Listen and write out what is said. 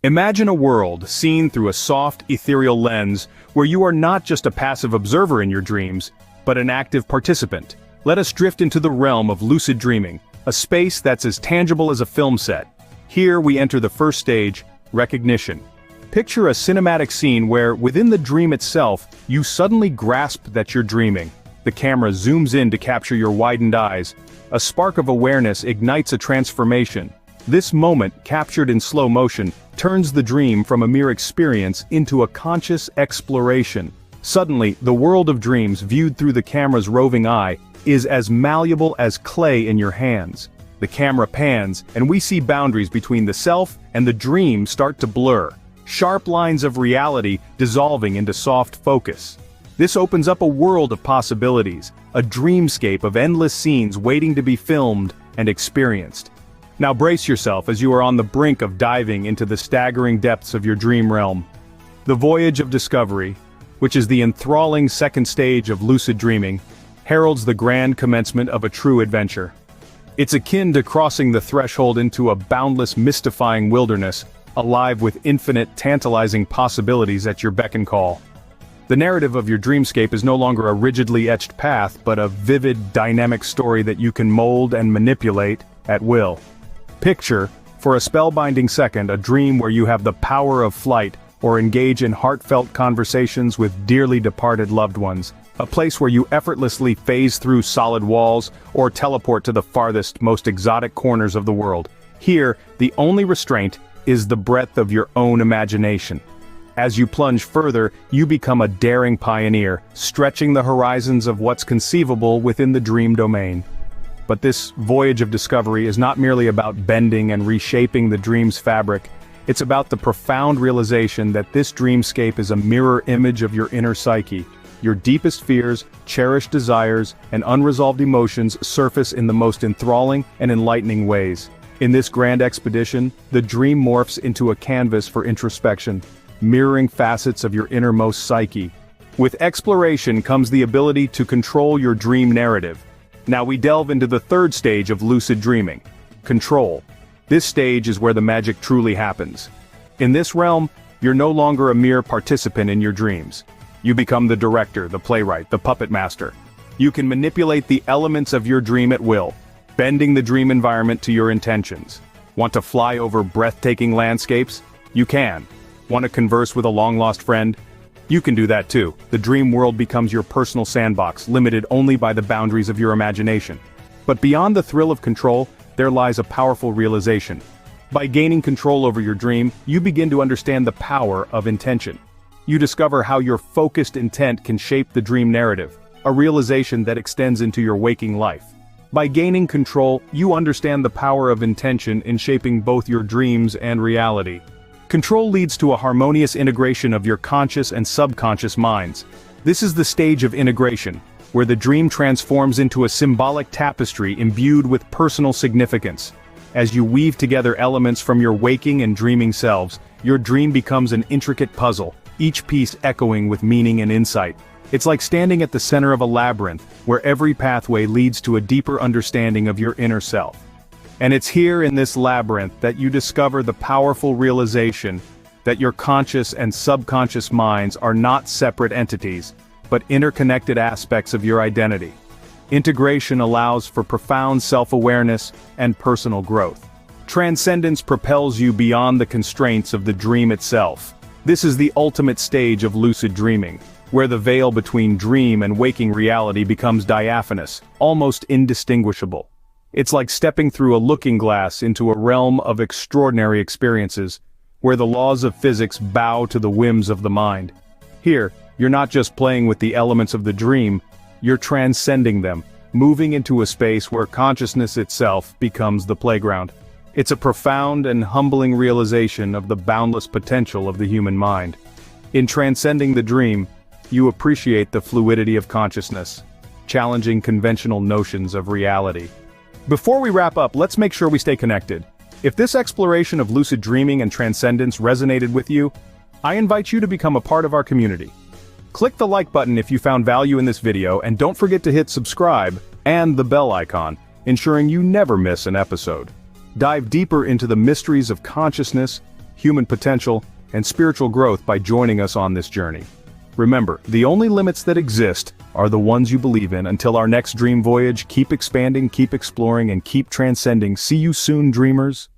Imagine a world seen through a soft, ethereal lens where you are not just a passive observer in your dreams, but an active participant. Let us drift into the realm of lucid dreaming, a space that's as tangible as a film set. Here we enter the first stage, recognition. Picture a cinematic scene where, within the dream itself, you suddenly grasp that you're dreaming. The camera zooms in to capture your widened eyes. A spark of awareness ignites a transformation. This moment, captured in slow motion, turns the dream from a mere experience into a conscious exploration. Suddenly, the world of dreams, viewed through the camera's roving eye, is as malleable as clay in your hands. The camera pans, and we see boundaries between the self and the dream start to blur. Sharp lines of reality dissolving into soft focus. This opens up a world of possibilities, a dreamscape of endless scenes waiting to be filmed and experienced. Now brace yourself as you are on the brink of diving into the staggering depths of your dream realm. The voyage of discovery, which is the enthralling second stage of lucid dreaming, heralds the grand commencement of a true adventure. It's akin to crossing the threshold into a boundless, mystifying wilderness, alive with infinite, tantalizing possibilities at your beck and call. The narrative of your dreamscape is no longer a rigidly etched path, but a vivid, dynamic story that you can mold and manipulate at will. Picture, for a spellbinding second, a dream where you have the power of flight, or engage in heartfelt conversations with dearly departed loved ones. A place where you effortlessly phase through solid walls, or teleport to the farthest, most exotic corners of the world. Here, the only restraint is the breadth of your own imagination. As you plunge further, you become a daring pioneer, stretching the horizons of what's conceivable within the dream domain. But this voyage of discovery is not merely about bending and reshaping the dream's fabric. It's about the profound realization that this dreamscape is a mirror image of your inner psyche. Your deepest fears, cherished desires, and unresolved emotions surface in the most enthralling and enlightening ways. In this grand expedition, the dream morphs into a canvas for introspection, mirroring facets of your innermost psyche. With exploration comes the ability to control your dream narrative. Now we delve into the third stage of lucid dreaming, control. This stage is where the magic truly happens. In this realm, you're no longer a mere participant in your dreams. You become the director, the playwright, the puppet master. You can manipulate the elements of your dream at will, bending the dream environment to your intentions. Want to fly over breathtaking landscapes? You can. Want to converse with a long-lost friend? You can do that too. The dream world becomes your personal sandbox, limited only by the boundaries of your imagination. But beyond the thrill of control, there lies a powerful realization. By gaining control over your dream, you begin to understand the power of intention. You discover how your focused intent can shape the dream narrative, a realization that extends into your waking life. By gaining control, you understand the power of intention in shaping both your dreams and reality. Control leads to a harmonious integration of your conscious and subconscious minds. This is the stage of integration, where the dream transforms into a symbolic tapestry imbued with personal significance. As you weave together elements from your waking and dreaming selves, your dream becomes an intricate puzzle, each piece echoing with meaning and insight. It's like standing at the center of a labyrinth, where every pathway leads to a deeper understanding of your inner self. And it's here in this labyrinth that you discover the powerful realization that your conscious and subconscious minds are not separate entities, but interconnected aspects of your identity. Integration allows for profound self-awareness and personal growth. Transcendence propels you beyond the constraints of the dream itself. This is the ultimate stage of lucid dreaming, where the veil between dream and waking reality becomes diaphanous, almost indistinguishable. It's like stepping through a looking glass into a realm of extraordinary experiences, where the laws of physics bow to the whims of the mind. Here, you're not just playing with the elements of the dream, you're transcending them, moving into a space where consciousness itself becomes the playground. It's a profound and humbling realization of the boundless potential of the human mind. In transcending the dream, you appreciate the fluidity of consciousness, challenging conventional notions of reality. Before we wrap up, let's make sure we stay connected. If this exploration of lucid dreaming and transcendence resonated with you, I invite you to become a part of our community. Click the like button if you found value in this video, and don't forget to hit subscribe and the bell icon, ensuring you never miss an episode. Dive deeper into the mysteries of consciousness, human potential, and spiritual growth by joining us on this journey. Remember, the only limits that exist are the ones you believe in. Until our next dream voyage, keep expanding, keep exploring, and keep transcending. See you soon, dreamers.